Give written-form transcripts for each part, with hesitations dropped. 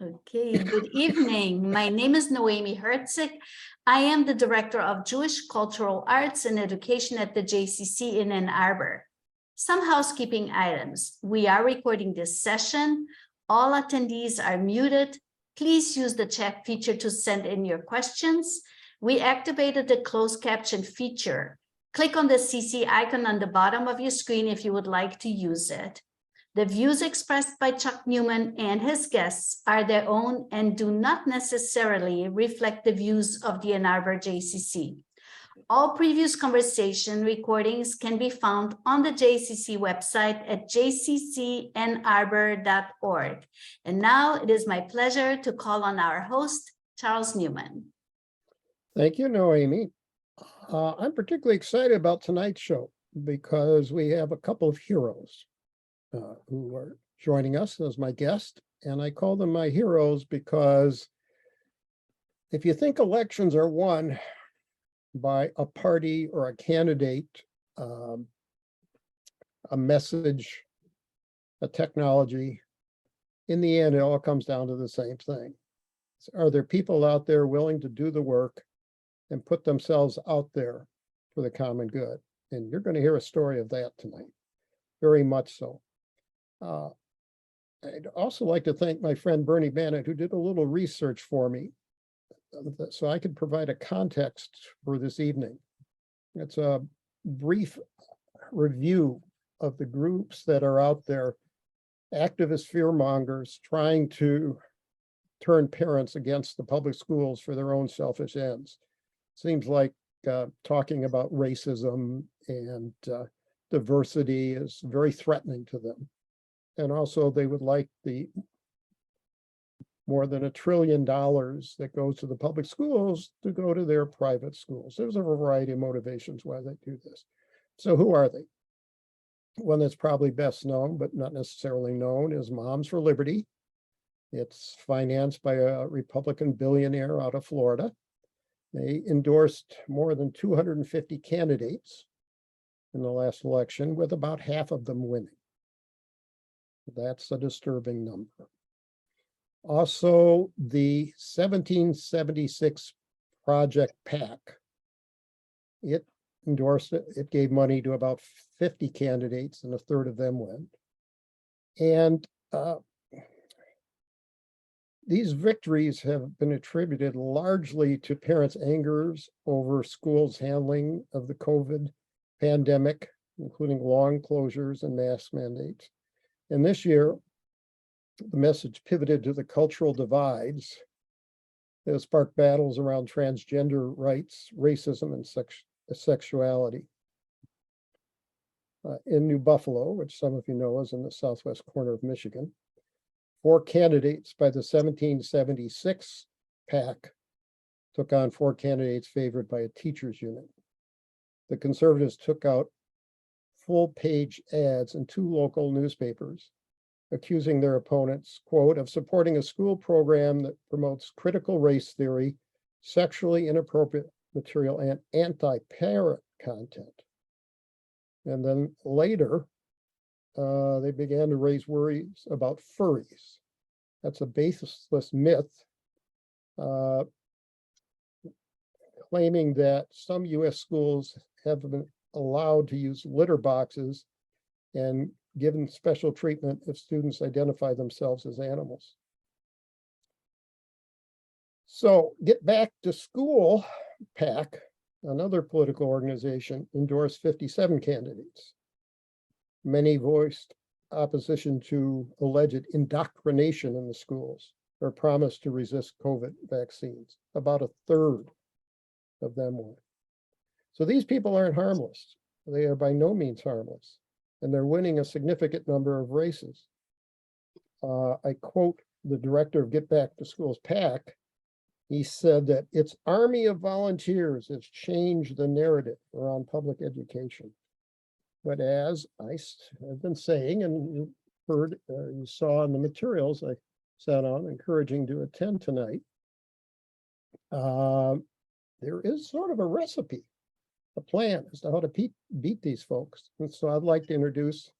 Okay, good evening. My name is Noemi Herzig. I am the Director of Jewish Cultural Arts and Education at the JCC in Ann Arbor. Some housekeeping items. We are recording this session. All attendees are muted. Please use the chat feature to send in your questions. We activated the closed caption feature. Click on the CC icon on the bottom of your screen if you would like to use it. The views expressed by Chuck Newman and his guests are their own and do not necessarily reflect the views of the Ann Arbor JCC. All previous conversation recordings can be found on the JCC website at jccannarbor.org. And now it is my pleasure to call on our host, Charles Newman. Thank you, Noemi. I'm particularly excited about tonight's show because we have a couple of heroes who are joining us as my guest. And I call them my heroes because if you think elections are won by a party or a candidate, a message, a technology, in the end, it all comes down to the same thing. Are there people out there willing to do the work and put themselves out there for the common good? And you're going to hear a story of that tonight, very much so. I'd also like to thank my friend Bernie Bannett, who did a little research for me so I could provide a context for this evening. It's a brief review of the groups that are out there, activist fearmongers trying to turn parents against the public schools for their own selfish ends. Seems like talking about racism and diversity is very threatening to them. And also they would like the more than $1 trillion that goes to the public schools to go to their private schools. There's a variety of motivations why they do this. So who are they? One that's probably best known, but not necessarily known, is Moms for Liberty. It's financed by a Republican billionaire out of Florida. They endorsed more than 250 candidates in the last election, with about half of them winning. That's a disturbing number. Also, the 1776 Project PAC, it endorsed it. It gave money to about 50 candidates, and a third of them went. And these victories have been attributed largely to parents' angers over schools' handling of the COVID pandemic, including long closures and mask mandates. And this year, the message pivoted to the cultural divides that have sparked battles around transgender rights, racism, and sexuality. In New Buffalo, which some of you know is in the southwest corner of Michigan, 4 candidates by the 1776 PAC took on 4 candidates favored by a teachers union. The conservatives took out full-page ads in 2 local newspapers, accusing their opponents, quote, of supporting a school program that promotes critical race theory, sexually inappropriate material, and anti-parent content. And then later, they began to raise worries about furries. That's a baseless myth, claiming that some US schools have been allowed to use litter boxes and given special treatment if students identify themselves as animals. So Get Back to School PAC, another political organization, endorsed 57 candidates. Many voiced opposition to alleged indoctrination in the schools or promised to resist COVID vaccines. About a third of them were. So these people aren't harmless. They are by no means harmless, and they're winning a significant number of races. I quote the director of Get Back to Schools PAC. He said that its army of volunteers has changed the narrative around public education. But as I have been saying, and you heard, you saw in the materials I sat on, encouraging to attend tonight, there is sort of a recipe, a plan as to how to beat these folks. And so I'd like to introduce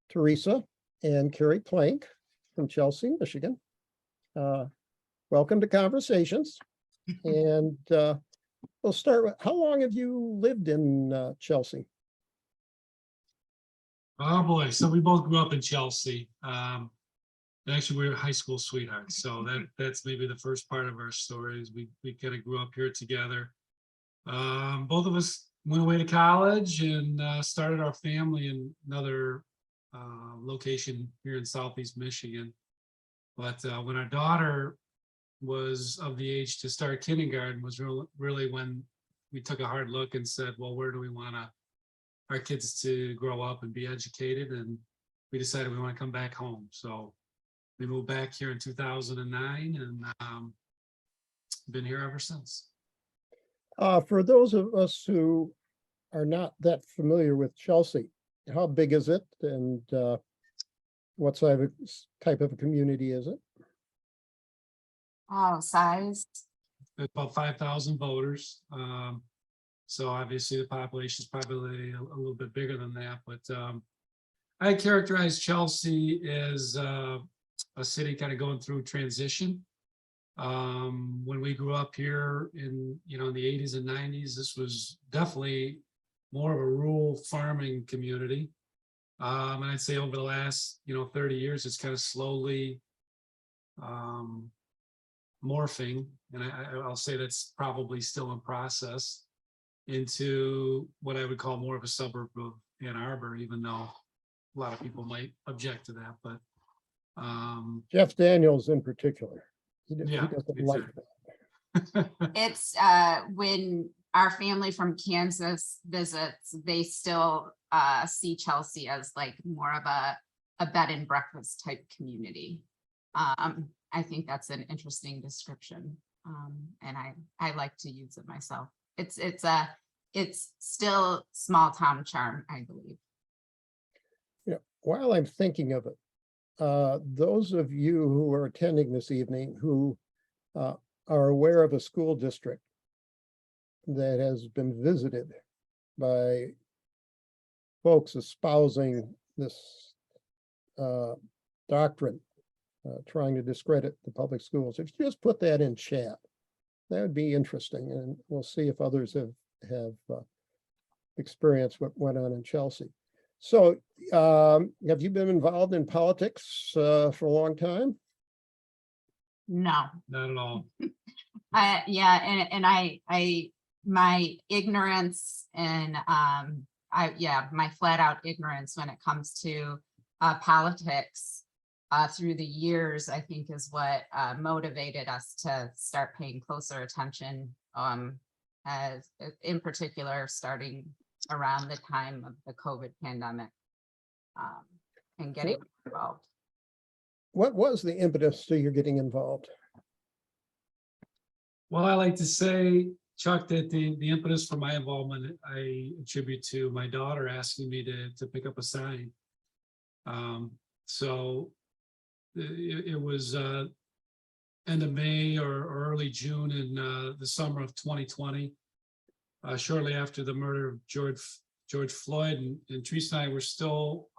Theresa and Kerry from Chelsea, Michigan. Welcome to Conversations. And we'll start with, how long have you lived in Chelsea? Oh boy, so we both grew up in Chelsea. Actually, we were high school sweethearts, so that's maybe the first part of our stories. We kind of grew up here together. Both of us went away to college and started our family in another location here in Southeast Michigan. But when our daughter was of the age to start kindergarten was really when we took a hard look and said, well, where do we want our kids to grow up and be educated? And we decided we want to come back home. So we moved back here in 2009 and been here ever since. For those of us who are not that familiar with Chelsea, how big is it, and what type of a community is it? Oh, size. About 5,000 voters. So obviously the population is probably a little bit bigger than that, but I characterize Chelsea as a city kind of going through transition. When we grew up here in the 80s and 90s, this was definitely more of a rural farming community. And I'd say over the last 30 years, it's kind of slowly morphing, and I'll say that's probably still in process, into what I would call more of a suburb of Ann Arbor, even though a lot of people might object to that. But Jeff Daniels in particular. He Yeah, doesn't me like too. that. It's when our family from Kansas visits, they still see Chelsea as like more of a bed and breakfast type community. I think that's an interesting description. And I like to use it myself. It's still small town charm, I believe. Yeah. While I'm thinking of it, those of you who are attending this evening who are aware of a school district that has been visited by folks espousing this doctrine, trying to discredit the public schools, if you just put that in chat, that would be interesting, and we'll see if others have experienced what went on in Chelsea. So have you been involved in politics for a long time? No. Not at all. My ignorance and my flat out ignorance when it comes to politics through the years, I think is what motivated us to start paying closer attention, as in particular, starting around the time of the COVID pandemic, and getting involved. What was the impetus to your getting involved? Well, I like to say, Chuck, that the impetus for my involvement I attribute to my daughter asking me to pick up a sign. So it was end of May or early June in the summer of 2020, shortly after the murder of George Floyd, and Theresa and I were still,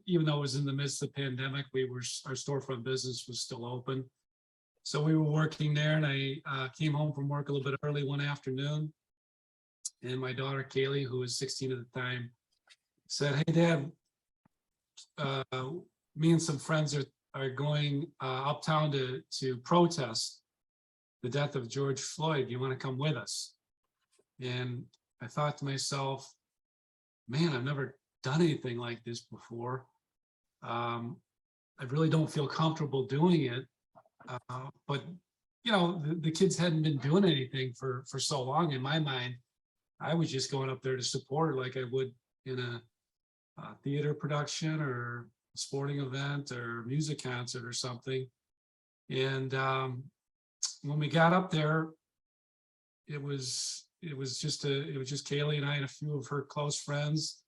even though it was in the midst of the pandemic, our storefront business was still open. So we were working there, and I came home from work a little bit early one afternoon, and my daughter Kaylee, who was 16 at the time, said, "Hey, Dad, me and some friends are going uptown to protest the death of George Floyd. Do you want to come with us?" And I thought to myself, man, I've never done anything like this before. I really don't feel comfortable doing it. But the kids hadn't been doing anything for so long. In my mind, I was just going up there to support, like I would in a theater production or a sporting event or music concert or something. And when we got up there, it was just Kaylee and I and a few of her close friends.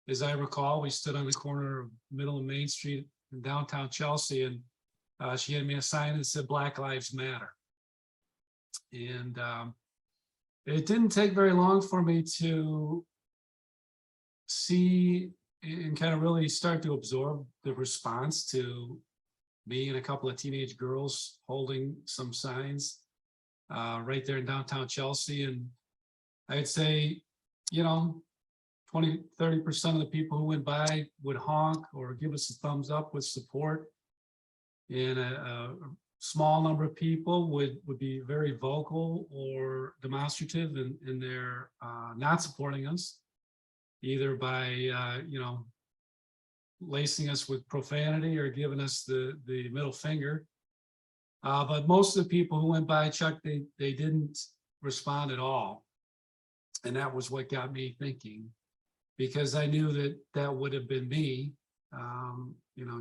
As I recall, we stood on the corner of Middle and Main Street in downtown Chelsea, and she had me a sign that said "Black Lives Matter." And it didn't take very long for me to see and kind of really start to absorb the response to me and a couple of teenage girls holding some signs right there in downtown Chelsea. And I'd say, 20–30% of the people who went by would honk or give us a thumbs up with support. And a small number of people would be very vocal or demonstrative in their not supporting us, either by lacing us with profanity or giving us the middle finger. But most of the people who went by, Chuck, they didn't respond at all. And that was what got me thinking, because I knew that would have been me,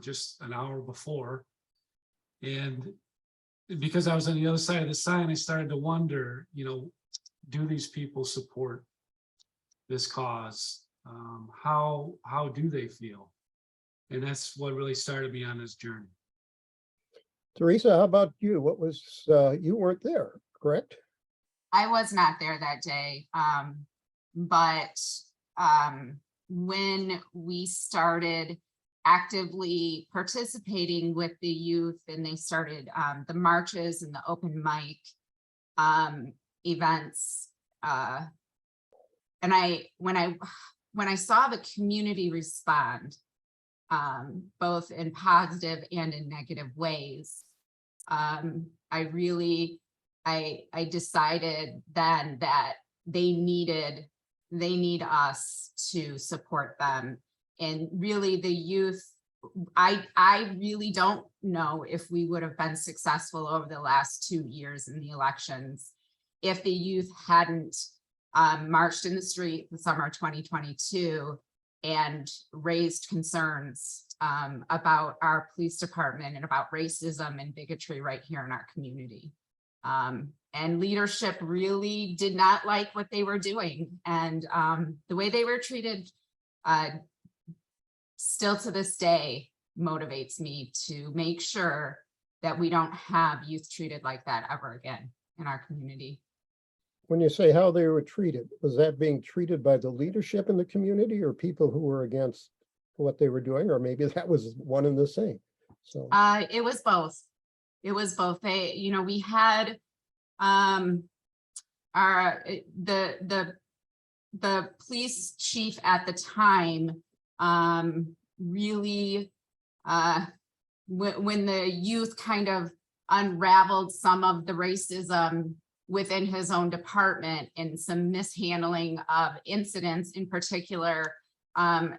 just an hour before. And because I was on the other side of the sign, I started to wonder, do these people support this cause? How do they feel? And that's what really started me on this journey. Theresa, how about you? What was, you weren't there, correct? I was not there that day, but when we started actively participating with the youth and they started the marches and the open mic events, and when I saw the community respond, both in positive and in negative ways, I decided then that they need us to support them. And really the youth, I really don't know if we would have been successful over the last 2 years in the elections if the youth hadn't marched in the street the summer of 2022 and raised concerns about our police department and about racism and bigotry right here in our community. And leadership really did not like what they were doing. And the way they were treated still to this day motivates me to make sure that we don't have youth treated like that ever again in our community. When you say how they were treated, was that being treated by the leadership in the community or people who were against what they were doing? Or maybe that was one and the same. So it was both. It was both. They, we had the police chief at the time really when the youth kind of unraveled some of the racism within his own department and some mishandling of incidents, in particular a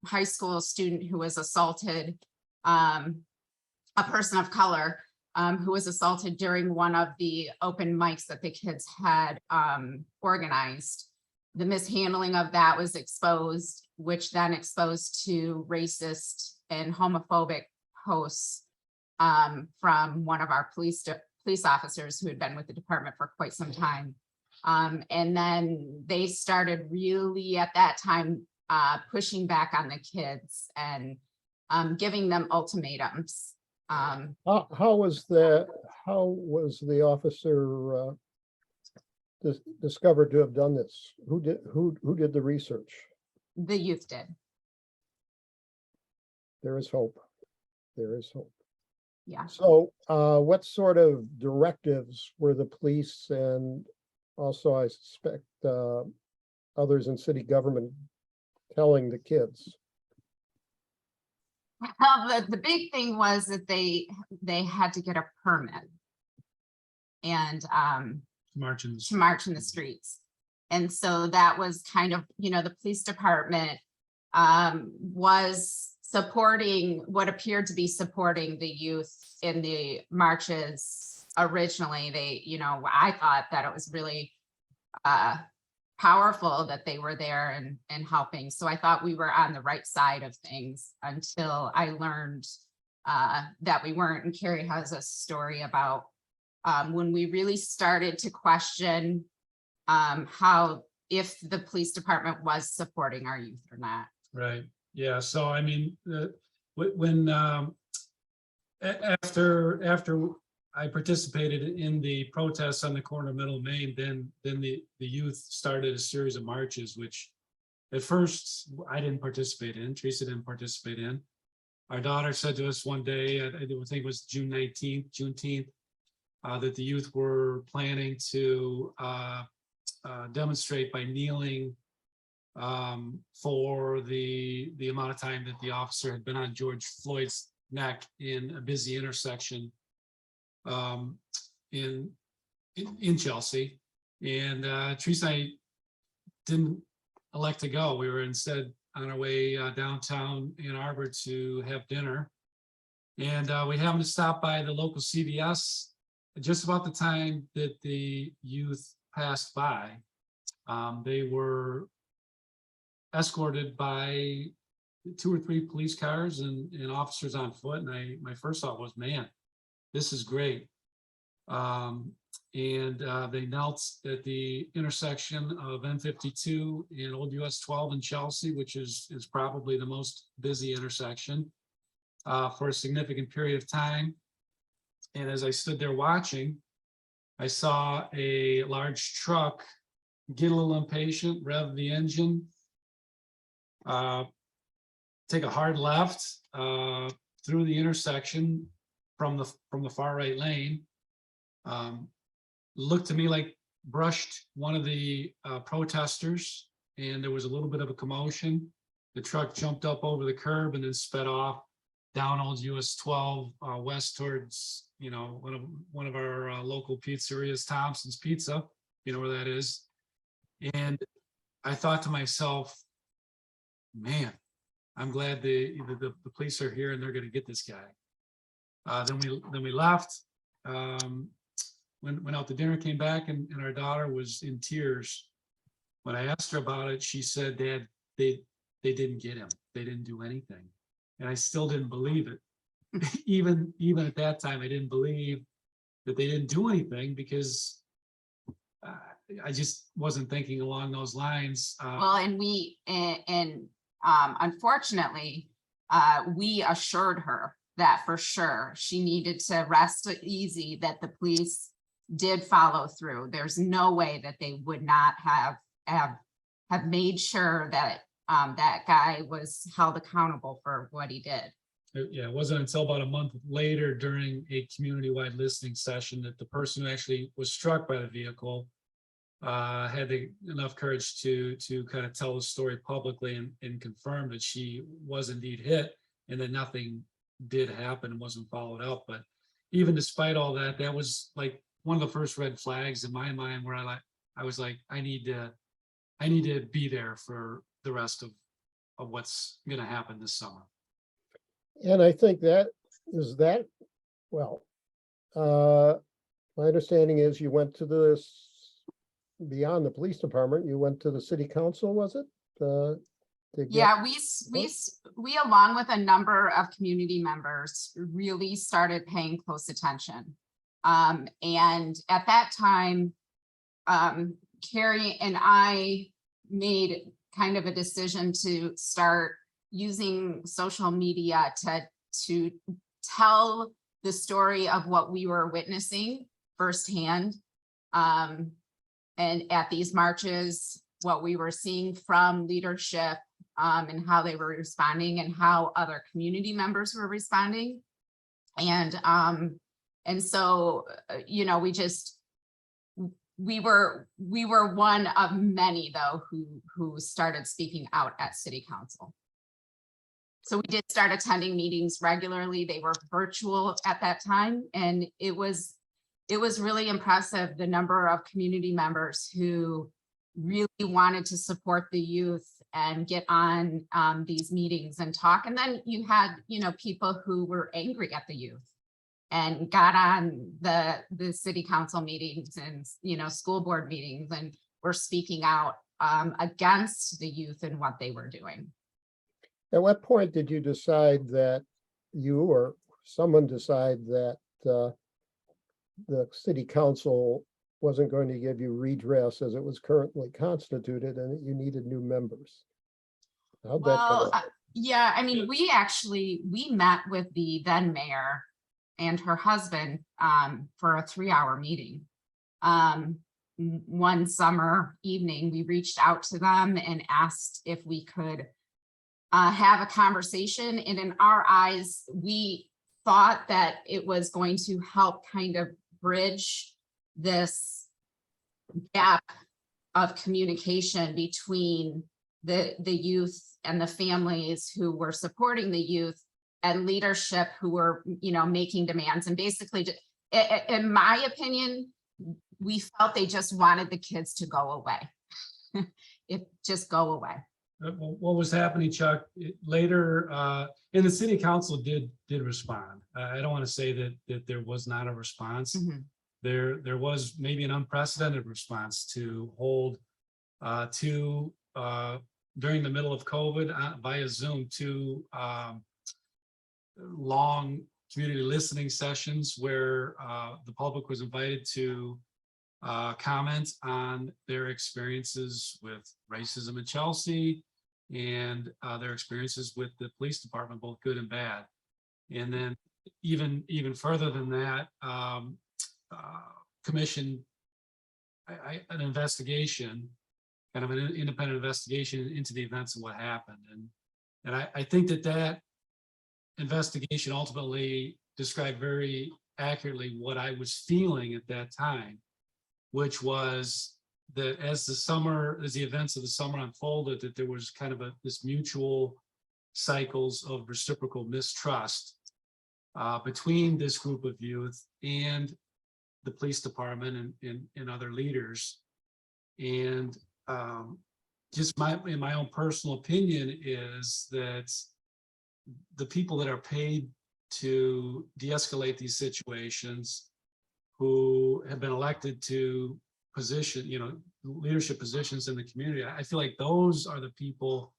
high school student who was assaulted, a person of color who was assaulted during one of the open mics that the kids had organized. The mishandling of that was exposed, which then exposed to racist and homophobic posts from one of our police officers who had been with the department for quite some time. And then they started really at that time pushing back on the kids and giving them ultimatums. how was the officer discovered to have done this? Who did the research? The youth did. There is hope. There is hope. Yeah. So what sort of directives were the police and also I suspect others in city government telling the kids? Well, the big thing was that they had to get a permit and March in the to march in the streets. And so that was kind of, the police department was supporting what appeared to be supporting the youth in the marches originally. I thought that it was really powerful that they were there and helping. So I thought we were on the right side of things until I learned that we weren't. And Kerry has a story about when we really started to question how, if the police department was supporting our youth or not. Right. Yeah. So I mean, when after I participated in the protests on the corner of Middle Main, then the youth started a series of marches, which at first I didn't participate in. Theresa didn't participate in, Our daughter said to us one day, I think it was June 19th, Juneteenth, that the youth were planning to demonstrate by kneeling for the amount of time that the officer had been on George Floyd's neck in a busy intersection in Chelsea. And Theresa and I didn't elect to go. We were instead on our way downtown Ann Arbor to have dinner. And we happened to stop by the local CVS just about the time that the youth passed by. They were escorted by 2 or 3 police cars and officers on foot. And my first thought was, man, this is great. They knelt at the intersection of N52 and Old US 12 in Chelsea, which is probably the most busy intersection, for a significant period of time. And as I stood there watching, I saw a large truck get a little impatient, rev the engine, take a hard left through the intersection from the far right lane. Looked to me like brushed one of the protesters, and there was a little bit of a commotion. The truck jumped up over the curb and then sped off down Old US 12 west towards, one of our local pizzerias, Thompson's Pizza, you know where that is. And I thought to myself, man, I'm glad the police are here and they're going to get this guy. Then we left. Went out to dinner, came back, and our daughter was in tears. When I asked her about it, she said, Dad, they didn't get him. They didn't do anything. And I still didn't believe it. Even at that time, I didn't believe that they didn't do anything, because I just wasn't thinking along those lines. Well, and unfortunately, we assured her that for sure she needed to rest easy, that the police did follow through. There's no way that they would not have made sure that that guy was held accountable for what he did. Yeah, it wasn't until about a month later during a community-wide listening session that the person who actually was struck by the vehicle had enough courage to kind of tell the story publicly and confirm that she was indeed hit, and that nothing did happen and wasn't followed up. But even despite all that, that was like one of the first red flags in my mind, where I was like, I need to be there for the rest of what's going to happen this summer. And I think that is that, well, my understanding is you went to this, beyond the police department, you went to the city council, was it? Yeah, we along with a number of community members really started paying close attention. And at that time, Kerry and I made kind of a decision to start using social media to tell the story of what we were witnessing firsthand. And at these marches, what we were seeing from leadership, and how they were responding, and how other community members were responding. And so, we were one of many, though, who started speaking out at city council. So we did start attending meetings regularly. They were virtual at that time, and it was really impressive, the number of community members who really wanted to support the youth and get on these meetings and talk. And then you had, people who were angry at the youth and got on the city council meetings and, school board meetings, and were speaking out against the youth and what they were doing. At what point did you decide that you or someone decide that the city council wasn't going to give you redress as it was currently constituted, and that you needed new members? How'd that go? Yeah, I mean, we met with the then mayor and her husband for a 3-hour meeting. One summer evening, we reached out to them and asked if we could have a conversation. And in our eyes, we thought that it was going to help kind of bridge this gap of communication between the youth and the families who were supporting the youth and leadership who were, making demands. And basically, in my opinion, we felt they just wanted the kids to go away. Just go away. What was happening, Chuck, later, and the city council did respond. I don't want to say that there was not a response. Mhm. There was maybe an unprecedented response to hold during the middle of COVID via Zoom, two long community listening sessions where the public was invited to comment on their experiences with racism in Chelsea and their experiences with the police department, both good and bad. And then even further than that, commission an investigation, kind of an independent investigation into the events and what happened. And I think that investigation ultimately described very accurately what I was feeling at that time, which was that as the events of the summer unfolded, that there was kind of this mutual cycles of reciprocal mistrust between this group of youth and the police department and other leaders. And just in my own personal opinion is that the people that are paid to de-escalate these situations, who have been elected to leadership positions in the community, I feel like those are the people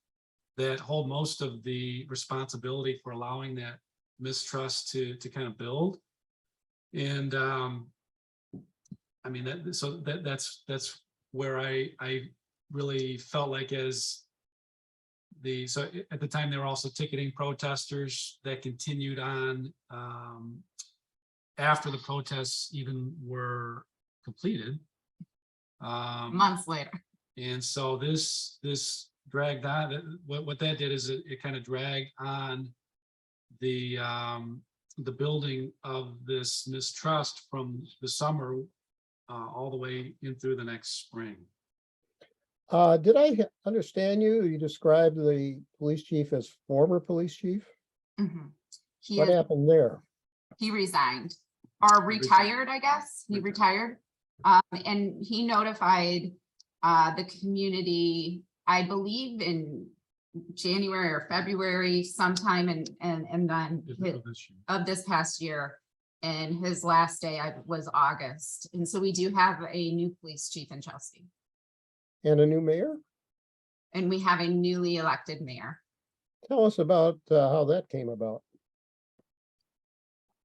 that hold most of the responsibility for allowing that mistrust to kind of build. And I mean, that's where I really felt like so at the time there were also ticketing protesters that continued on after the protests even were completed. Months later. And so this dragged on. What that did is it kind of dragged on the building of this mistrust from the summer all the way in through the next spring. Did I understand you? You described the police chief as former police chief? Mhm. What happened there? He resigned or retired, I guess. He retired. And he notified the community, I believe in January or February sometime, and then of this past year. And his last day was August. And so we do have a new police chief in Chelsea. And a new mayor? And we have a newly elected mayor. Tell us about how that came about.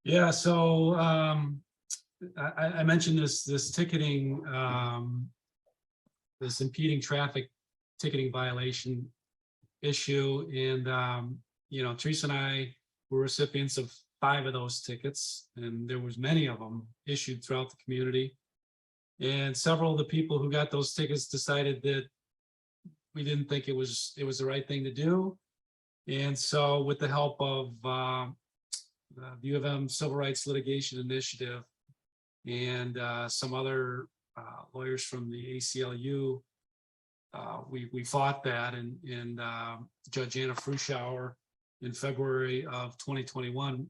Yeah, so I mentioned this ticketing, this impeding traffic ticketing violation issue. And, Theresa and I were recipients of 5 of those tickets, and there was many of them issued throughout the community. And several of the people who got those tickets decided that we didn't think it was the right thing to do. And so with the help of the U of M Civil Rights Litigation Initiative and some other lawyers from the ACLU, we fought that, and Judge Anna Fruschauer in February of 2021,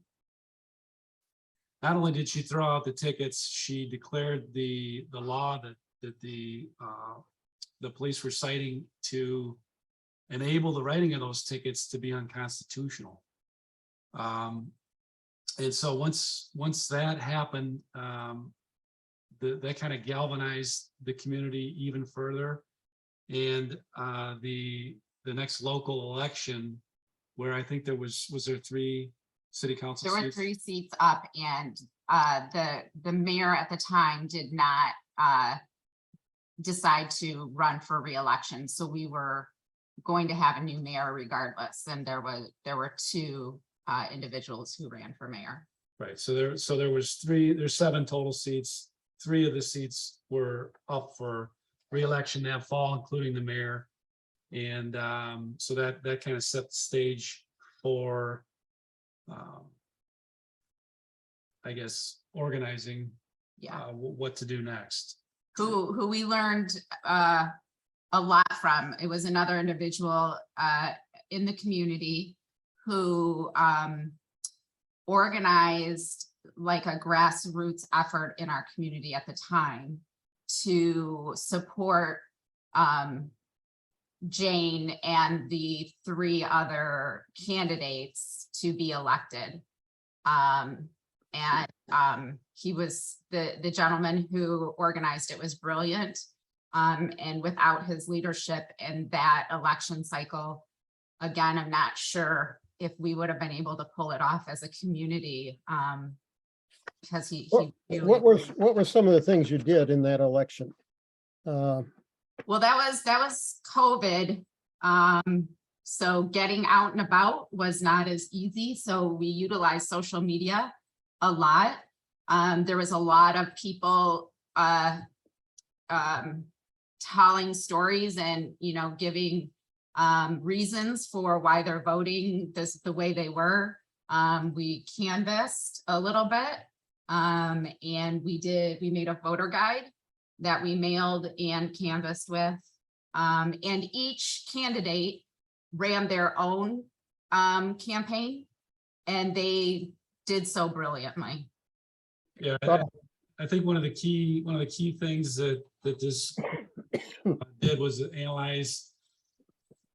not only did she throw out the tickets, she declared the law that the police were citing to enable the writing of those tickets to be unconstitutional. And so once that happened, that kind of galvanized the community even further. And the next local election, where I think there was there 3 city council seats? There were 3 seats up, and the mayor at the time did not decide to run for re-election. So we were going to have a new mayor regardless. And there were 2 individuals who ran for mayor. Right. So there's 7 total seats. 3 of the seats were up for re-election that fall, including the mayor. And so that kind of set the stage for, I guess, organizing Yeah. what to do next. Who we learned a lot from. It was another individual in the community who organized like a grassroots effort in our community at the time to support Jane and the 3 other candidates to be elected. He was the gentleman who organized it was brilliant. And without his leadership in that election cycle, again, I'm not sure if we would have been able to pull it off as a community. Because What were some of the things you did in that election? well, that was COVID. So getting out and about was not as easy. So we utilized social media a lot. There was a lot of people telling stories and, giving reasons for why they're voting the way they were. We canvassed a little bit, and we made a voter guide that we mailed and canvassed with. And each candidate ran their own campaign, and they did so brilliantly. Yeah, I think one of the key things that this did was analyze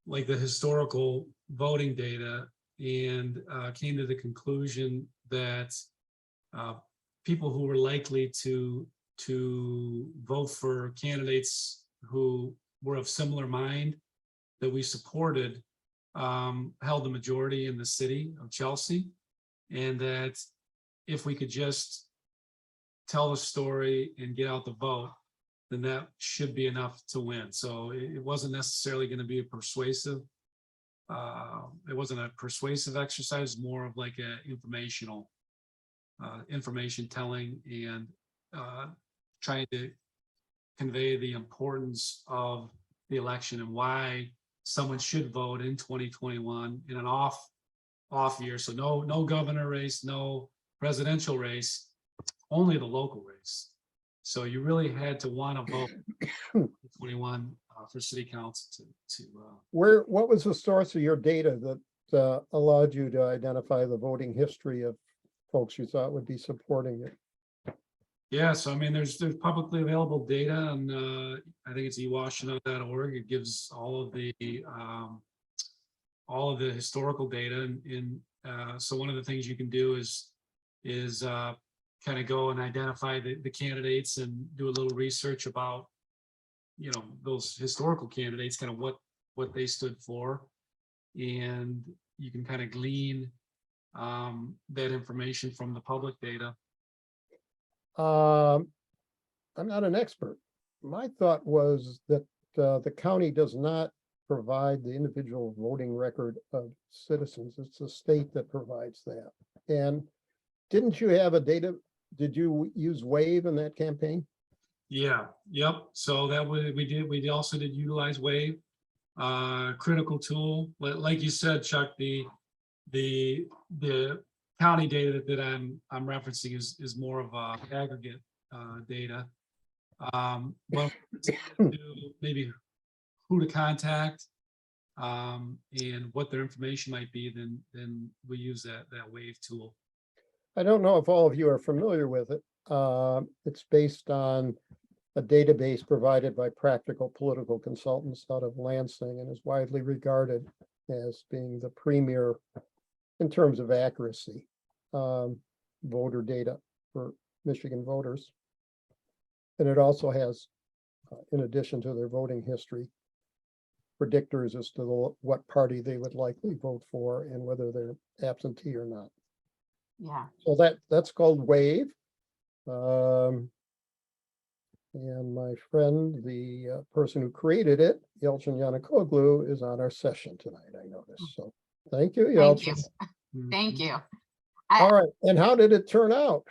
like the historical voting data, and came to the conclusion that people who were likely to vote for candidates who were of similar mind that we supported held the majority in the city of Chelsea, and that if we could just tell the story and get out the vote, then that should be enough to win. So it wasn't necessarily going to be a persuasive. It wasn't a persuasive exercise, more of like a information telling, and trying to convey the importance of the election and why someone should vote in 2021 in an off year. So no governor race, no presidential race, only the local race. So you really had to want to vote 21 for city council to What was the source of your data that allowed you to identify the voting history of folks you thought would be supporting it? Yeah, so I mean, there's publicly available data, and I think it's ewashington.org. It gives all of the historical data, and so one of the things you can do is kind of go and identify the candidates and do a little research about, those historical candidates, kind of what they stood for, and you can kind of glean that information from the public data. I'm not an expert. My thought was that the county does not provide the individual voting record of citizens. It's the state that provides that. And didn't you have a data? Did you use Wave in that campaign? Yeah, yep. So that we did. We also did utilize Wave, critical tool. Like you said, Chuck, the county data that I'm referencing is more of a aggregate data. But maybe who to contact and what their information might be, then we use that Wave tool. I don't know if all of you are familiar with it. It's based on a database provided by Practical Political Consultants out of Lansing, and is widely regarded as being the premier in terms of accuracy voter data for Michigan voters. And it also has, in addition to their voting history, predictors as to what party they would likely vote for and whether they're absentee or not. Yeah. So that's called Wave. And my friend, the person who created it, Yelchin Yanakoglu, is on our session tonight, I noticed. So thank you, Thank you. Yelchin. Thank you. All right, and how did it turn out?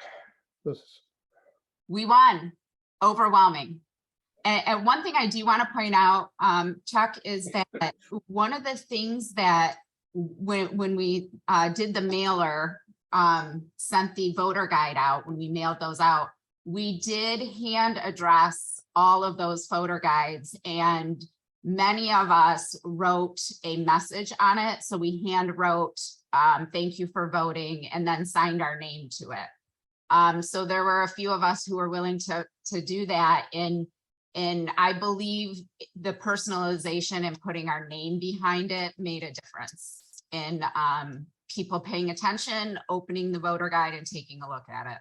We won. Overwhelming. And one thing I do want to point out, Chuck, is that one of the things that when we did the mailer, sent the voter guide out, when we mailed those out, we did hand address all of those voter guides, and many of us wrote a message on it. So we hand wrote, thank you for voting, and then signed our name to it. So there were a few of us who were willing to do that. And I believe the personalization and putting our name behind it made a difference in people paying attention, opening the voter guide and taking a look at it.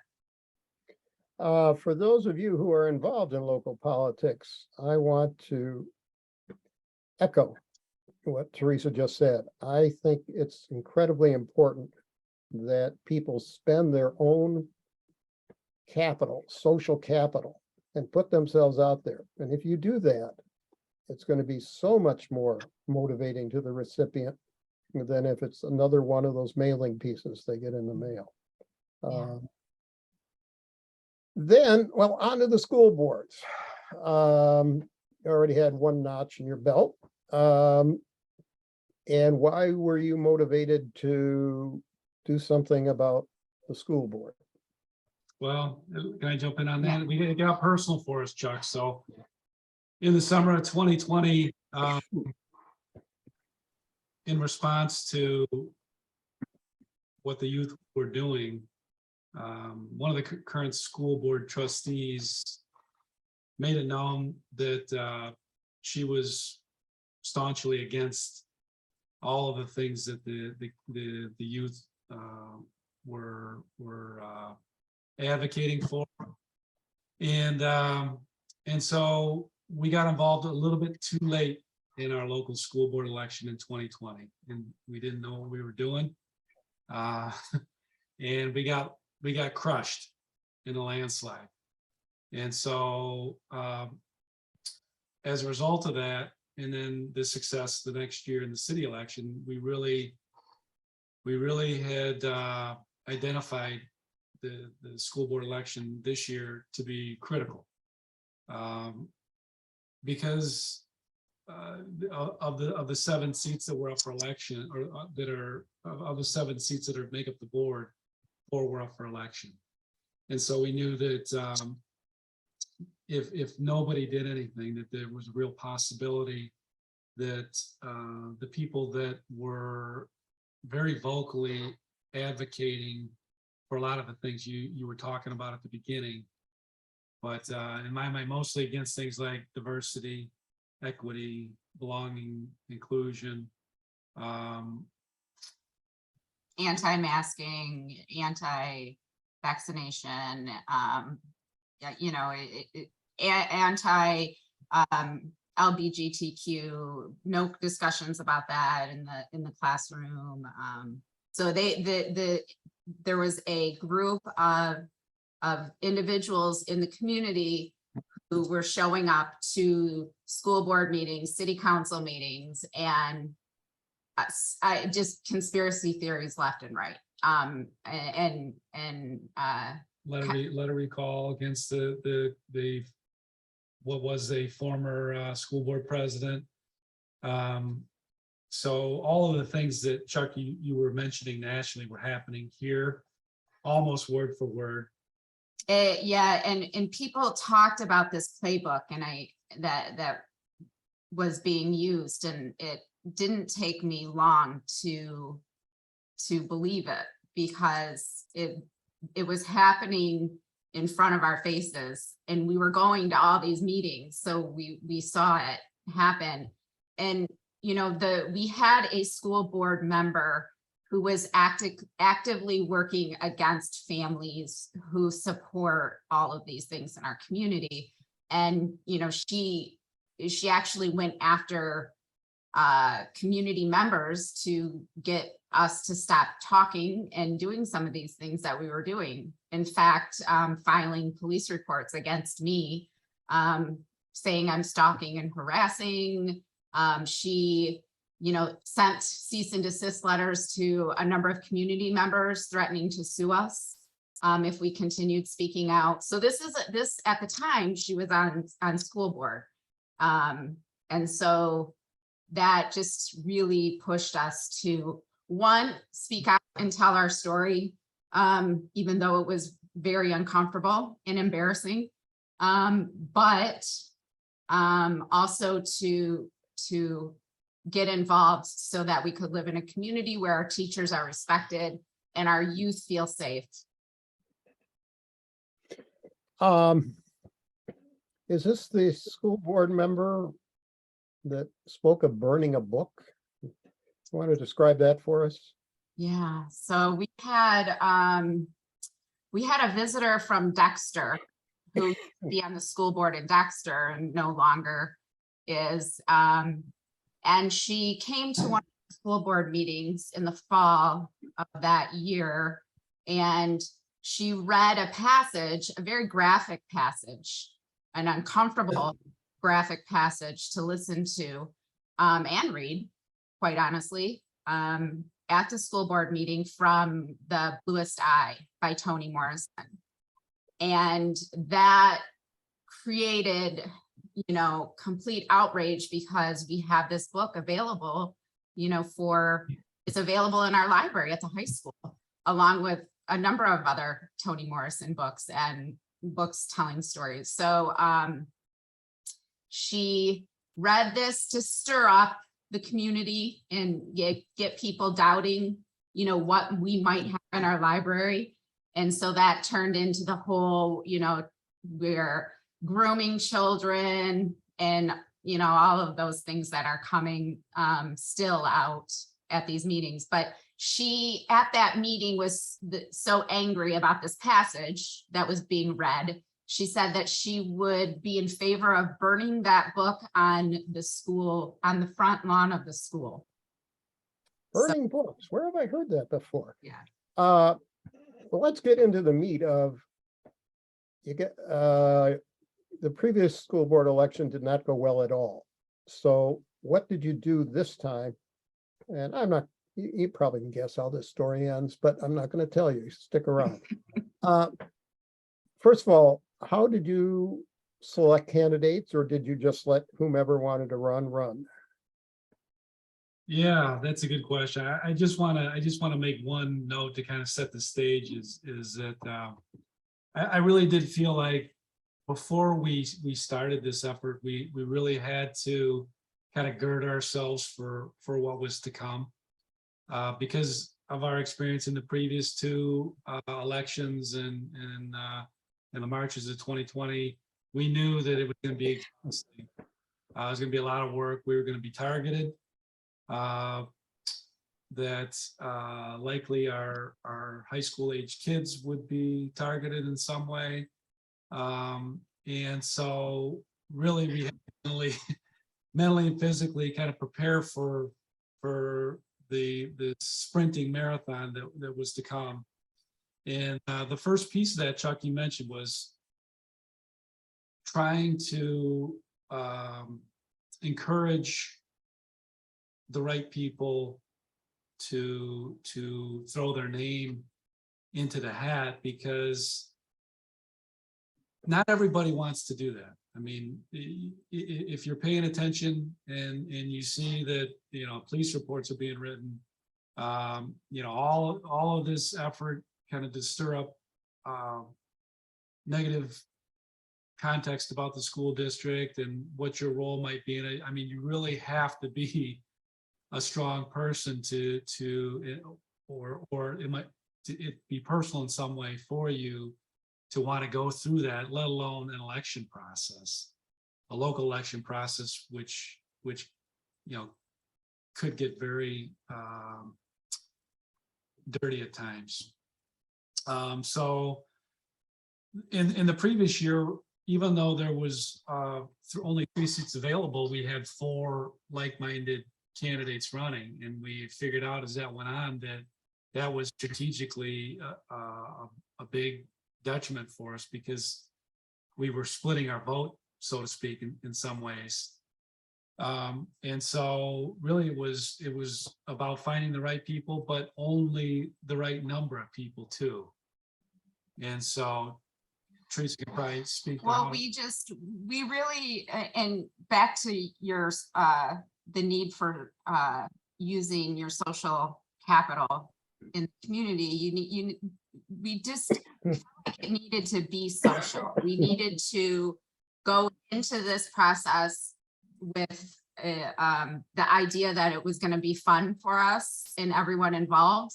For those of you who are involved in local politics, I want to echo what Theresa just said. I think it's incredibly important that people spend their own capital, social capital, and put themselves out there. And if you do that, it's going to be so much more motivating to the recipient than if it's another one of those mailing pieces they get in the mail. Yeah. Then, well, on to the school boards. You already had one notch in your belt. And why were you motivated to do something about the school board? Well, can I jump in on that? We got personal for us, Chuck. So in the summer of 2020, in response to what the youth were doing, one of the current school board trustees made it known that she was staunchly against all of the things that the youth were advocating for, and so we got involved a little bit too late in our local school board election in 2020, and we didn't know what we were doing, and we got crushed in a landslide. And so as a result of that, and then the success the next year in the city election, we really had identified the school board election this year to be critical, because of the 7 seats that were up for election, or that are of the 7 seats that make up the board, 4 were up for election. And so we knew that if nobody did anything, that there was a real possibility that the people that were very vocally advocating for a lot of the things you were talking about at the beginning, but in my mind, mostly against things like diversity, equity, belonging, inclusion, Anti-masking, anti-vaccination, anti LGBTQ, no discussions about that in the classroom. So there was a group of individuals in the community who were showing up to school board meetings, city council meetings, and I just conspiracy theories left and right. Letter recall against the what was a former school board president. So all of the things that Chuck you were mentioning nationally were happening here, almost word for word. Yeah, and people talked about this playbook, and that was being used, and it didn't take me long to believe it, because it was happening in front of our faces, and we were going to all these meetings, so we saw it happen. And we had a school board member who was actively working against families who support all of these things in our community. And she actually went after community members to get us to stop talking and doing some of these things that we were doing. In fact, filing police reports against me, saying I'm stalking and harassing. She sent cease and desist letters to a number of community members threatening to sue us. if we continued speaking out. So this at the time, she was on school board. And so that just really pushed us to, one, speak out and tell our story, even though it was very uncomfortable and embarrassing. But also to get involved so that we could live in a community where our teachers are respected and our youth feel safe. Is this the school board member that spoke of burning a book? You want to describe that for us? Yeah, so we had a visitor from Dexter who used to be on the school board in Dexter and no longer is. And she came to one of the school board meetings in the fall of that year, and she read a passage, a very graphic passage, an uncomfortable graphic passage to listen to and read, quite honestly, at the school board meeting from The Bluest Eye by Toni Morrison. And that created, you know, complete outrage because we have this book available, you know, it's available in our library at the high school, along with a number of other Toni Morrison books and books telling stories. So she read this to stir up the community and get people doubting, you know, what we might have in our library. And so that turned into the whole, you know, we're grooming children and, you know, all of those things that are coming still out at these meetings. But she, at that meeting, was so angry about this passage that was being read. She said that she would be in favor of burning that book on the school, on the front lawn of the school. Burning books, where have I heard that before? Yeah. Well, let's get into the meat of, the previous school board election did not go well at all. So what did you do this time? And I'm not, you probably can guess how this story ends, but I'm not going to tell you. Stick around. First of all, how did you select candidates, or did you just let whomever wanted to run? Yeah, that's a good question. I just want to make one note to kind of set the stage is that I really did feel like before we started this effort, we really had to kind of gird ourselves for what was to come, because of our experience in the previous two elections and the marches of 2020. We knew that it was going to be exhausting. It was going to be a lot of work. We were going to be targeted. That likely our high school age kids would be targeted in some way. And so really we had to mentally and physically kind of prepare for the sprinting marathon that was to come. And the first piece of that, Chuck, you mentioned, was trying to encourage the right people to throw their name into the hat, because not everybody wants to do that. I mean, if you're paying attention and you see that, you know, police reports are being written, you know, all of this effort kind of to stir up negative context about the school district and what your role might be in it. I mean, you really have to be a strong person or it might be personal in some way for you to want to go through that, let alone an election process, a local election process, which you know could get very dirty at times. So in the previous year, even though there was only 3 seats available, we had 4 like-minded candidates running, and we figured out as that went on that was strategically a big detriment for us, because we were splitting our vote, so to speak, in some ways. And so really it was about finding the right people, but only the right number of people too. And so Theresa can probably speak. to Well, how- we really, and back to your, the need for, using your social capital in the community, we just, it needed to be social. We needed to go into this process with, the idea that it was gonna be fun for us and everyone involved,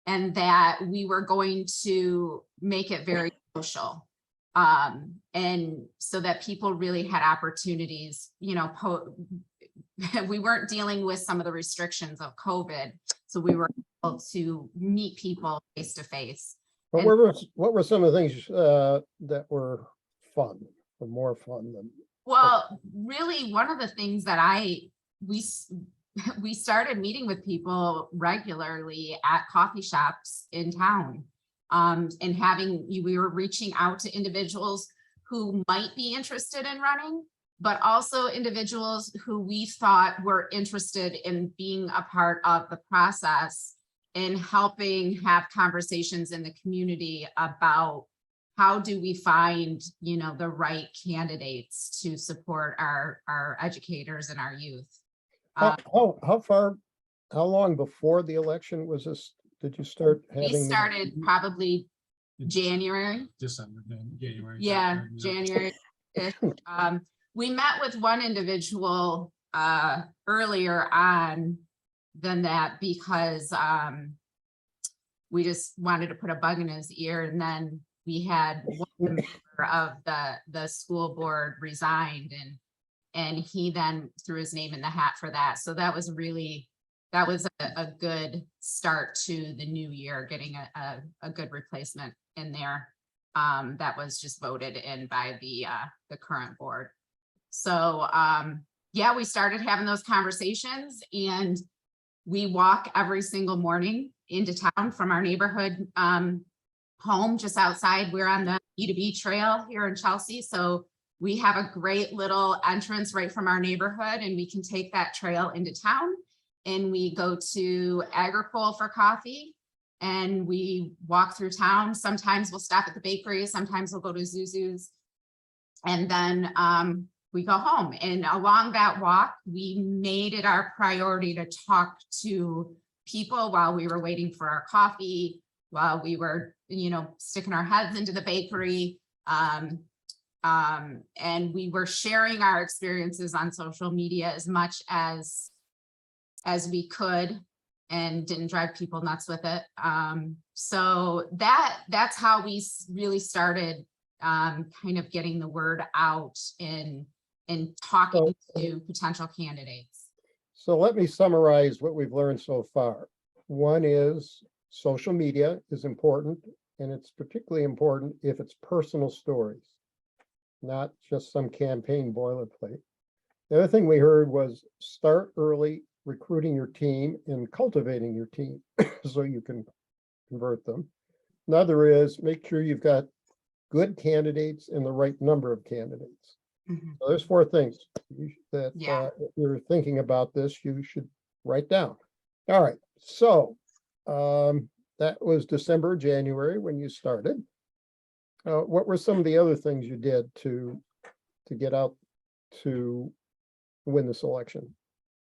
and that we were going to make it very social. And so that people really had opportunities, you know, we weren't dealing with some of the restrictions of COVID, so we were able to meet people face to face. But And- what were some of the things that were fun, or more fun than? Well, really, one of the things that we started meeting with people regularly at coffee shops in town. And we were reaching out to individuals who might be interested in running, but also individuals who we thought were interested in being a part of the process and helping have conversations in the community about how do we find, you know, the right candidates to support our educators and our youth. How long before the election was this, did you start We having? started probably January. December, January. Yeah, January. We met with one individual earlier on than that because we just wanted to put a bug in his ear, and then we had one member of the school board resigned, and he then threw his name in the hat for that. So that was a good start to the new year, getting a good replacement in there. That was just voted in by the current board. So yeah, we started having those conversations, and we walk every single morning into town from our neighborhood home just outside. We're on the E2B trail here in Chelsea. So we have a great little entrance right from our neighborhood, and we can take that trail into town, and we go to Agripole for coffee, and we walk through town. Sometimes we'll stop at the bakery, sometimes we'll go to Zuzu's, and then we go home. And along that walk, we made it our priority to talk to people while we were waiting for our coffee, while we were, you know, sticking our heads into the bakery. And we were sharing our experiences on social media as much as we could, and didn't drive people nuts with it. So that's how we really started kind of getting the word out and talking to potential candidates. So let me summarize what we've learned so far. One is social media is important, and it's particularly important if it's personal stories, not just some campaign boilerplate. The other thing we heard was start early recruiting your team and cultivating your team so you can convert them. Another is make sure you've got good candidates and the right number of candidates. Mhm. So there's 4 things that Yeah. if you're thinking about this, you should write down. All right, so that was December, January when you started. What were some of the other things you did to get out to win this election?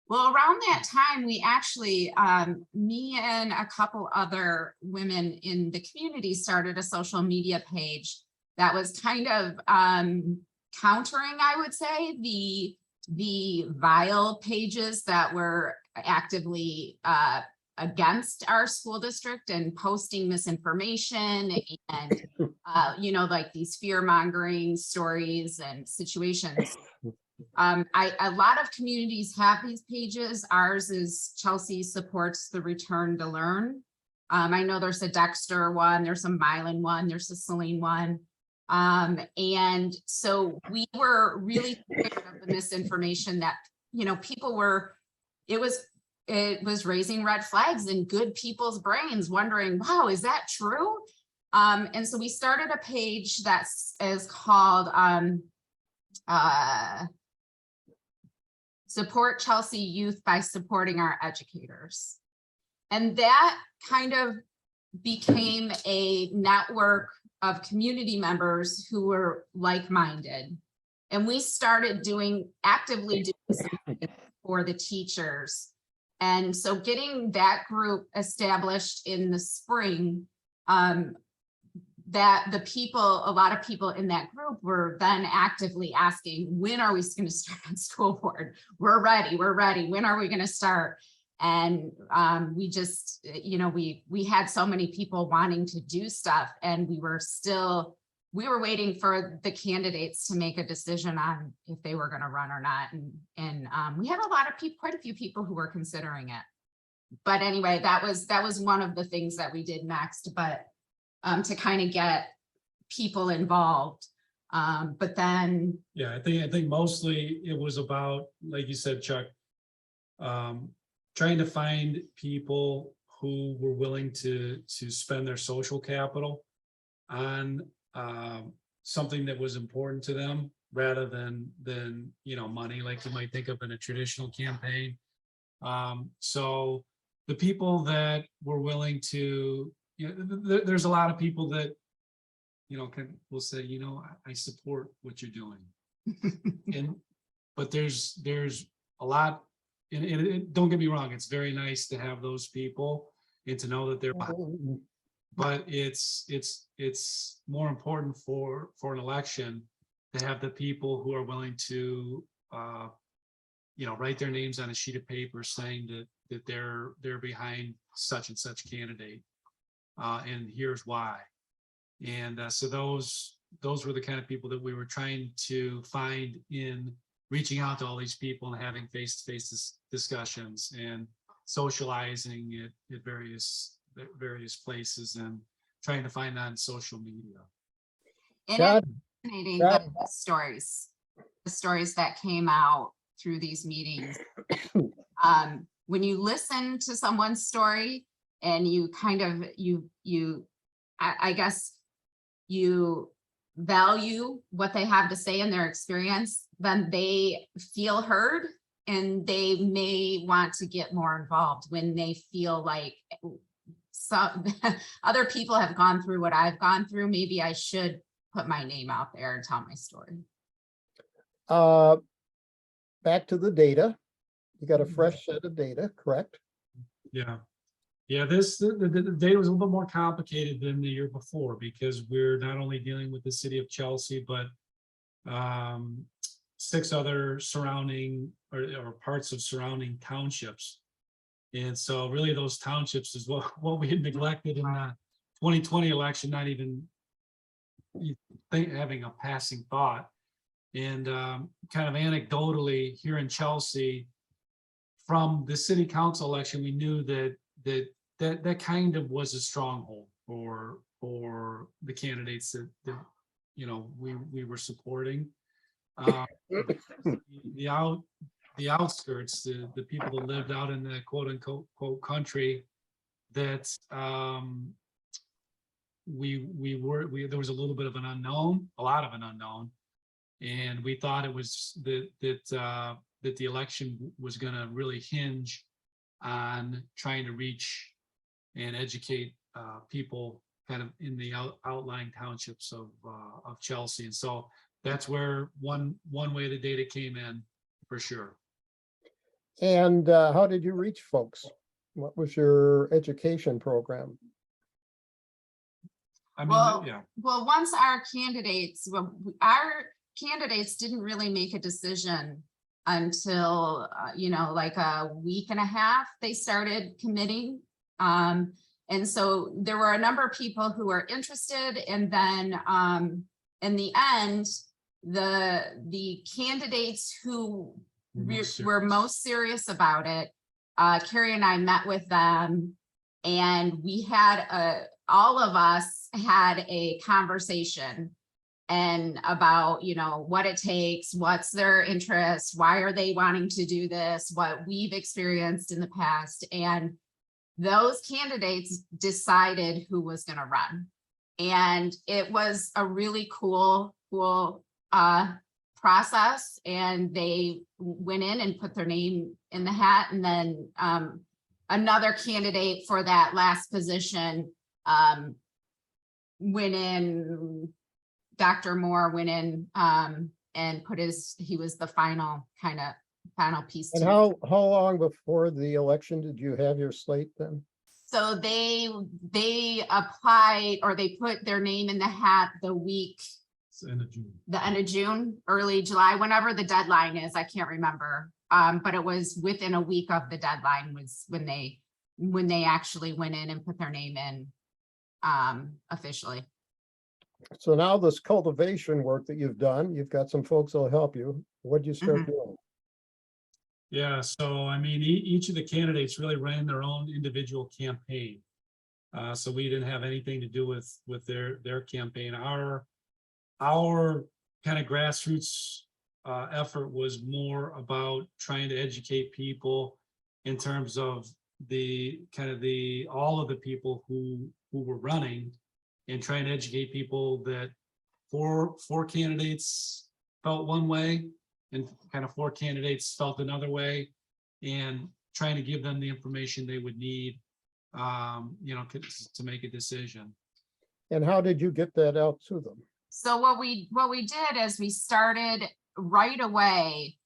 Well, around that time, we actually, me and a couple other women in the community started a social media page that was kind of countering, I would say, the vile pages that were actively against our school district and posting misinformation and, you know, like these fear-mongering stories and situations. A lot of communities have these pages. Ours is Chelsea Supports the Return to Learn. I know there's a Dexter one, there's a Milan one, there's a Celine one. And so we were really scared of the misinformation that, you know, people were, it was raising red flags in good people's brains, wondering, wow, is that true? And so we started a page that is called Support Chelsea Youth by Supporting Our Educators. And that kind of became a network of community members who were like-minded. And we started actively doing something for the teachers. And so getting that group established in the spring, that a lot of people in that group were then actively asking, when are we going to start on school board? We're ready. When are we going to start? And we just, we had so many people wanting to do stuff, and we were waiting for the candidates to make a decision on if they were going to run or not. And we had quite a few people who were considering it. But anyway, that was one of the things that we did next, but to kind of get people involved. But then. Yeah, I think mostly it was about, like you said, Chuck, trying to find people who were willing to spend their social capital on something that was important to them, rather than money, like you might think of in a traditional campaign. So the people that were willing to, there's a lot of people that will say, I support what you're doing, but there's a lot. And don't get me wrong, it's very nice to have those people and to know that they're behind. But it's more important for an election to have the people who are willing to write their names on a sheet of paper saying that they're behind such and such candidate, and here's why. And so those were the kind of people that we were trying to find in reaching out to all these people and having face-to-face discussions and socializing at various places and trying to find that on social media. And God, it's fascinating, the stories that came out through these meetings. When you listen to someone's story and you kind of, I guess you value what they have to say in their experience, then they feel heard and they may want to get more involved when they feel like some other people have gone through what I've gone through. Maybe I should put my name out there and tell my story. Back to the data. You got a fresh set of data, correct? Yeah. The data was a little bit more complicated than the year before, because we're not only dealing with the city of Chelsea, but 6 other surrounding or parts of surrounding townships. And so really those townships is what we had neglected in the 2020 election, not even having a passing thought. And kind of anecdotally here in Chelsea, from the city council election, we knew that kind of was a stronghold for the candidates that we were supporting. The outskirts, the people that lived out in the quote unquote country, that there was a little bit of an unknown, a lot of an unknown, and we thought it was that the election was going to really hinge on trying to reach and educate people kind of in the outlying townships of Chelsea. And so that's where one way the data came in, for sure. And how did you reach folks? What was your education program? I mean, Well, once our candidates didn't really make a decision until, like a week and a half, they started committing. And so there were a number of people who were interested. And then in the end, the candidates who were most serious about it, Kerry and I met with them, and we had all of us had a conversation and about, what it takes, what's their interest, why are they wanting to do this, what we've experienced in the past. And those candidates decided who was going to run. And it was a really cool process. And they went in and put their name in the hat. And then another candidate for that last position went in, Dr. Moore went in and put he was the final piece. And to how long before the election did you have your slate then? So they applied, or they put their name in the hat the week, It's the end of June. the end of June, early July, whenever the deadline is, I can't remember. But it was within a week of the deadline was when they actually went in and put their name in officially. So now this cultivation work that you've done, you've got some folks that'll help you. What'd you start doing? Yeah, so I mean, each of the candidates really ran their own individual campaign. So we didn't have anything to do with their campaign. Our kind of grassroots effort was more about trying to educate people in terms of all of the people who were running, and trying to educate people that four candidates felt one way and kind of four candidates felt another way, and trying to give them the information they would need, to make a decision. And how did you get that out to them? So what we did is we started right away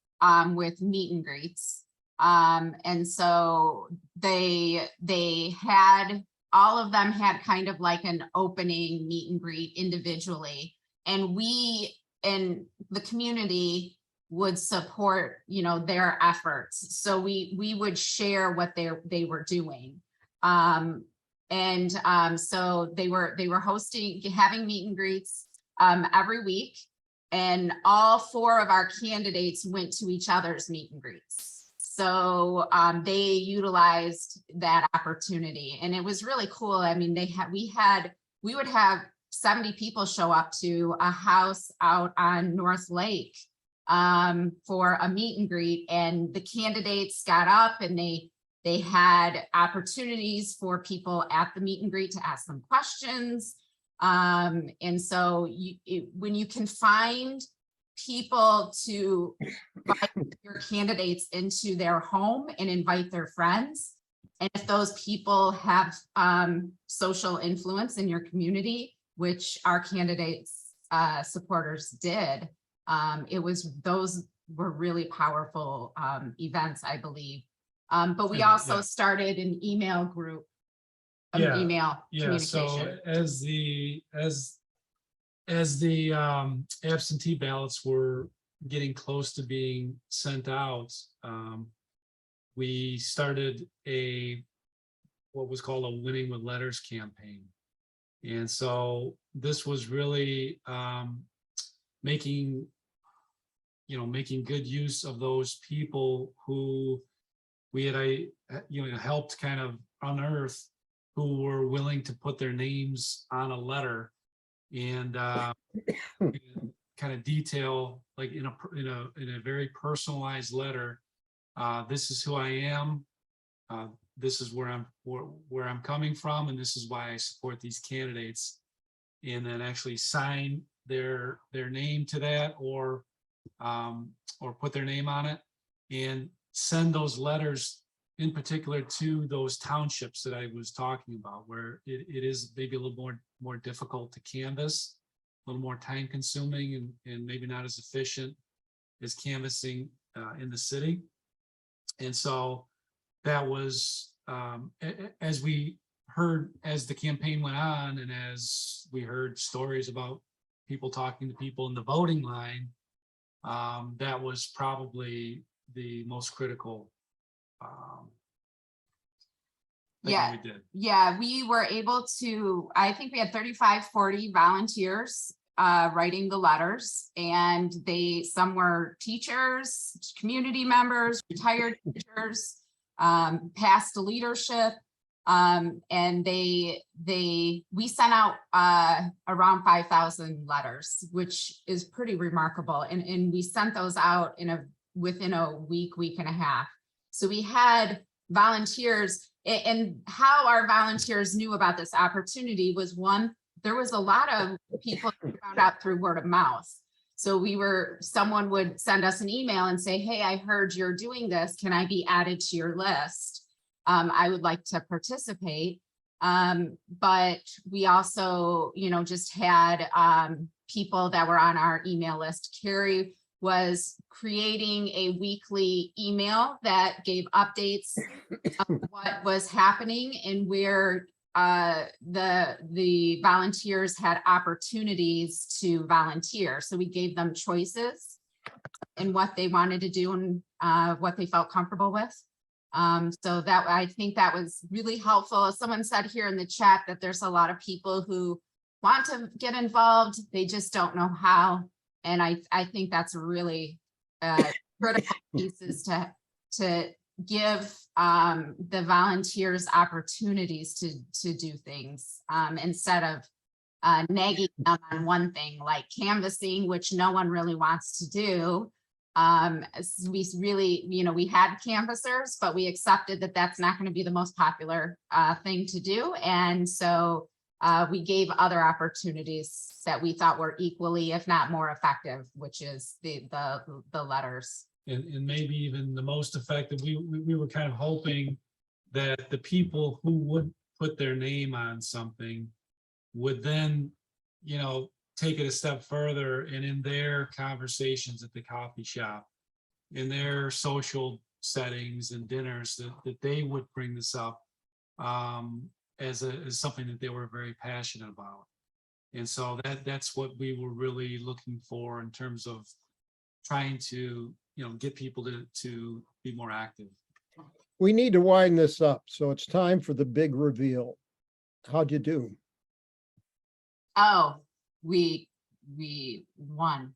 with meet and greets. And so they had, all of them had kind of like an opening meet and greet individually. And we in the community would support, their efforts. So we would share what they were doing. So they were having meet and greets every week, and all four of our candidates went to each other's meet and greets. So they utilized that opportunity, and it was really cool. I mean, we would have 70 people show up to a house out on North Lake for a meet and greet, and the candidates got up and they had opportunities for people at the meet and greet to ask them questions. And so when you can find people to invite your candidates into their home and invite their friends, and if those people have social influence in your community, which our candidates supporters did, those were really powerful events, I believe. But we also started an email group, email communication. So as the absentee ballots were getting close to being sent out, we started what was called a Winning with Letters campaign. And so this was really making good use of those people who we had helped kind of unearth, who were willing to put their names on a letter and kind of detail, like in a very personalized letter, this is who I am, this is where I'm coming from, and this is why I support these candidates, and then actually sign their name to that, or put their name on it, and send those letters in particular to those townships that I was talking about, where it is maybe a little more difficult to canvass, a little more time consuming, and maybe not as efficient as canvassing in the city. And so that was, as we heard, as the campaign went on, and as we heard stories about people talking to people in the voting line, that was probably the most critical thing we did. Yeah, we were able to, I think we had 35, 40 volunteers writing the letters, and some were teachers, community members, retired teachers, past leadership, and we sent out around 5,000 letters, which is pretty remarkable, and we sent those out within a week and a half. So we had volunteers, and how our volunteers knew about this opportunity was, one, there was a lot of people who found out through word of mouth. So someone would send us an email and say, hey, I heard you're doing this. Can I be added to your list? I would like to participate. But we also, just had people that were on our email list. Kerry was creating a weekly email that gave updates of what was happening and where the volunteers had opportunities to volunteer. So we gave them choices in what they wanted to do and what they felt comfortable with. So that, I think that was really helpful. Someone said here in the chat that there's a lot of people who want to get involved, they just don't know how. And I think that's a really critical piece, is to give the volunteers opportunities to do things instead of nagging them on one thing like canvassing, which no one really wants to do. We really, we had canvassers, but we accepted that that's not going to be the most popular thing to do. And so we gave other opportunities that we thought were equally, if not more effective, which is the letters. And maybe even the most effective. We were kind of hoping that the people who would put their name on something would then, take it a step further, and in their conversations at the coffee shop, in their social settings and dinners, that they would bring this up as something that they were very passionate about. And so that's what we were really looking for in terms of trying to, get people to be more active. We need to wind this up, so it's time for the big reveal. How'd you do? Oh, we won.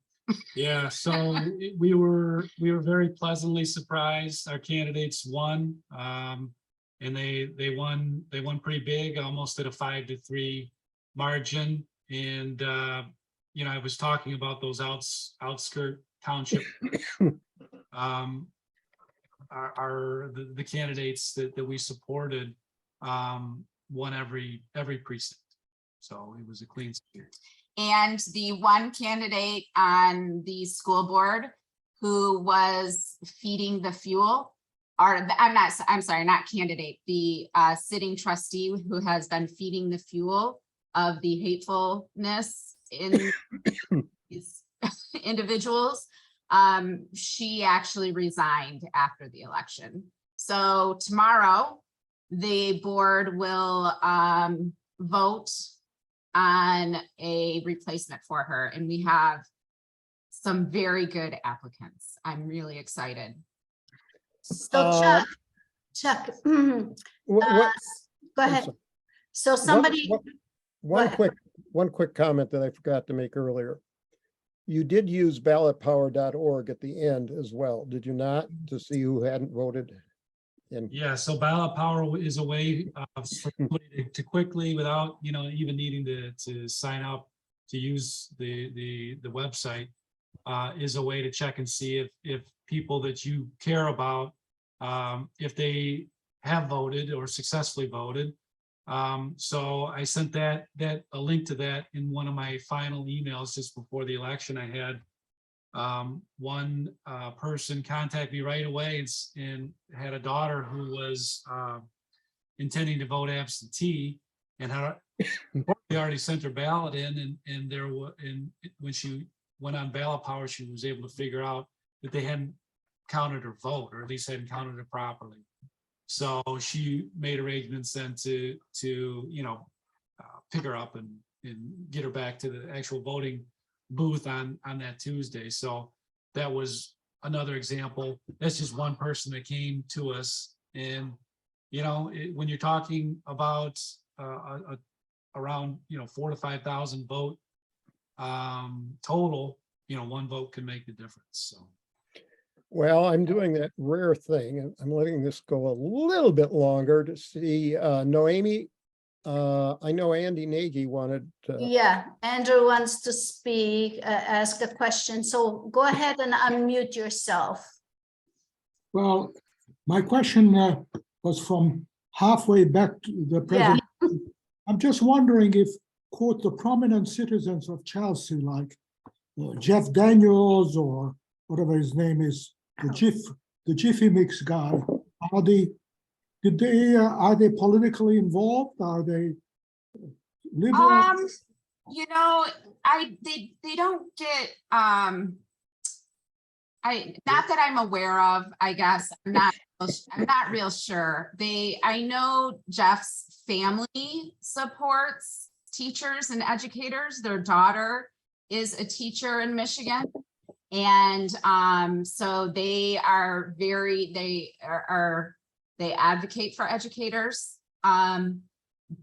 Yeah, so we were very pleasantly surprised. Our candidates won, and they won pretty big, almost at a 5-3 margin. And I was talking about those outskirt township. The candidates that we supported won every precinct, so it was a clean sweep. And the one candidate on the school board who was feeding the fuel, I'm sorry, not candidate, the sitting trustee who has been feeding the fuel of the hatefulness in these individuals, she actually resigned after the election. So tomorrow, the board will vote on a replacement for her, and we have some very good applicants. I'm really excited. So Chuck, go ahead. sorry. So somebody, One ahead. quick comment that I forgot to make earlier. You did use ballotpower.org at the end as well, did you not, to see who hadn't voted? Yeah, so ballot power is a way for somebody to quickly, without even needing to sign up to use the website, is a way to check and see if people that you care about, if they have voted or successfully voted. So I sent a link to that in one of my final emails just before the election. I had one person contact me right away and had a daughter who was intending to vote absentee, and had already sent her ballot in, and when she went on ballot power, she was able to figure out that they hadn't counted her vote, or at least hadn't counted it properly. So she made arrangements then to pick her up and get her back to the actual voting booth on that Tuesday. So that was another example. That's just one person that came to us. And when you're talking about around 4,000 to 5,000 vote total, one vote can make the difference. So Well, I'm doing that rare thing, and I'm letting this go a little bit longer to see Noemi. I know Andy Nagy wanted to. Yeah, Andrew wants to speak, ask a question. So go ahead and unmute yourself. Well, my question was from halfway back to the present. I'm just wondering if, quote, the prominent citizens of Chelsea, like Jeff Daniels or whatever his name is, the Jiffy Mix guy, are the Did they, are they politically involved? Are they liberal? You know, they don't get, not that I'm aware of, I guess, I'm not real sure. I know Jeff's family supports teachers and educators. Their daughter is a teacher in Michigan. And so they are they advocate for educators.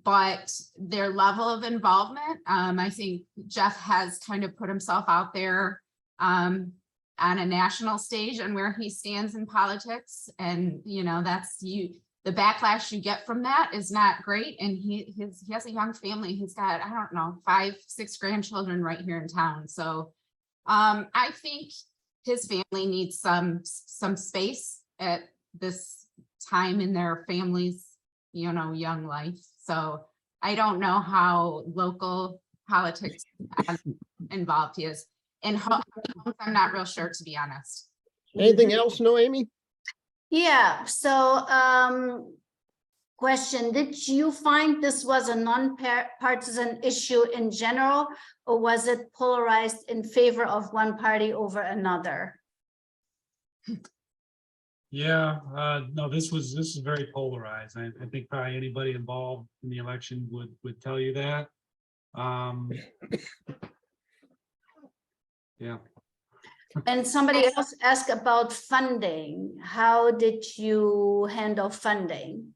But their level of involvement, I think Jeff has kind of put himself out there on a national stage and where he stands in politics. And, you know, the backlash you get from that is not great. And he has a young family. He's got, I don't know, 5, 6 grandchildren right here in town. So I think his family needs some space at this time in their family's, you know, young life. So I don't know how local politics involved he is. And I'm not real sure, to be honest. Anything else, Noemi? Yeah, so question, did you find this was a non-partisan issue in general, or was it polarized in favor of one party over another? Yeah, no, this is very polarized. I think probably anybody involved in the election would tell you that. Yeah. And somebody else asked about funding. How did you handle funding?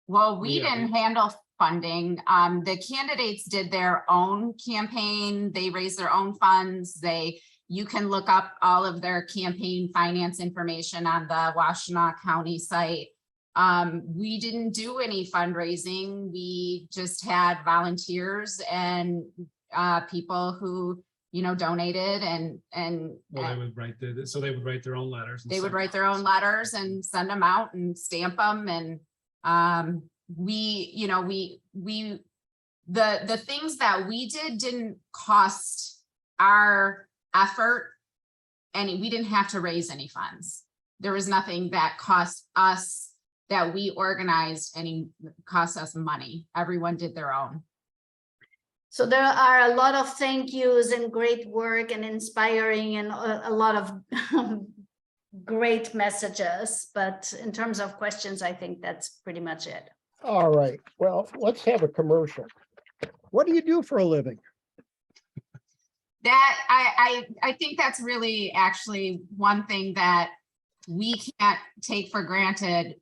Well, we Yeah. didn't handle funding. The candidates did their own campaign. They raised their own funds. You can look up all of their campaign finance information on the Washtenaw County site. We didn't do any fundraising. We just had volunteers and people who, you know, donated and Well, they would write they would write their own letters. they would write their own letters and send them out and stamp them. And the things that we did didn't cost our effort, and we didn't have to raise any funds. There was nothing that cost us that we organized cost us money. Everyone did their own. So there are a lot of thank yous and great work and inspiring and a lot of great messages. But in terms of questions, I think that's pretty much it. All right, well, let's have a commercial. What do you do for a living? That I think that's really actually one thing that we can't take for granted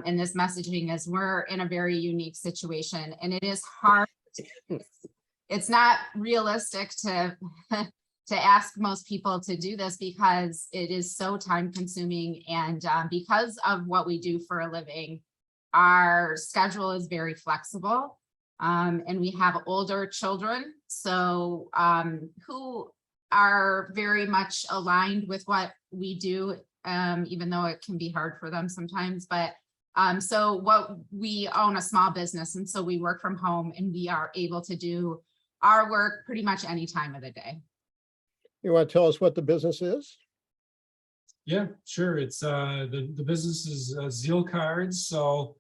in this messaging is we're in a very unique situation, and it is hard. It's not realistic to ask most people to do this because it is so time consuming, and because of what we do for a living, our schedule is very flexible. And we have older children, so who are very much aligned with what we do, even though it can be hard for them sometimes. But so we own a small business, and so we work from home, and we are able to do our work pretty much any time of the day. You want to tell us what the business is? Yeah, sure. It's the business is Zeal Cards. So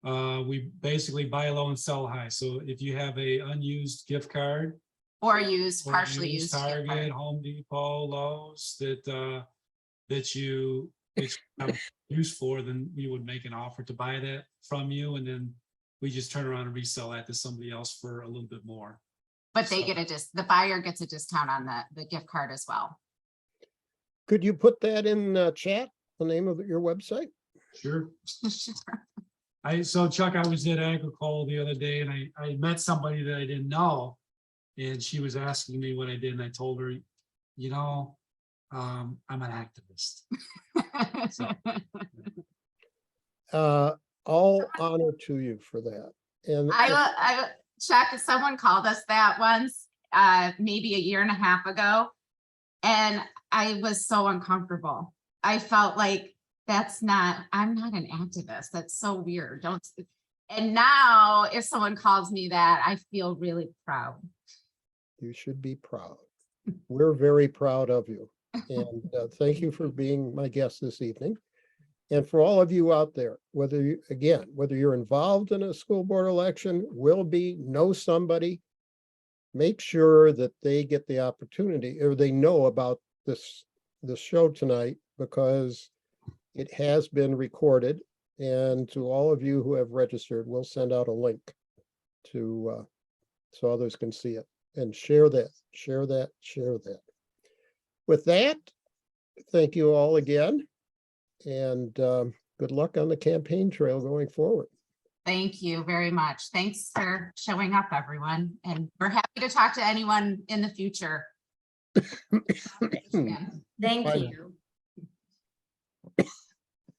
we basically buy low and sell high. So if you have a unused gift card Or use or partially used. gift Target, card. Home Depot, Lowe's that you have use for, then we would make an offer to buy that from you, and then we just turn around and resell that to somebody else for a little bit more. But they get the buyer gets a discount on the gift card as well. Could you put that in chat, the name of your website? Sure. So Chuck, I was at Agricole the other day, and I met somebody that I didn't know, and she was asking me what I did, and I told her, you know, I'm an activist. So, All honor to you for that. And Chuck, someone called us that once, maybe a year and a half ago, and I was so uncomfortable. I felt like I'm not an activist. That's so weird. And now if someone calls me that, I feel really proud. you should be proud. We're very proud of you. And thank you for being my guest this evening. And for all of you out there, whether you, again, whether you're involved in a school board election, will be, know somebody, make sure that they get the opportunity or they know about this show tonight, because it has been recorded. And to all of you who have registered, we'll send out a link to so others can see it, and share that. With that, thank you all again, and good luck on the campaign trail going forward. Thank you very much. Thanks for showing up, everyone. And we're happy to talk to anyone in the future. Thank Bye. you.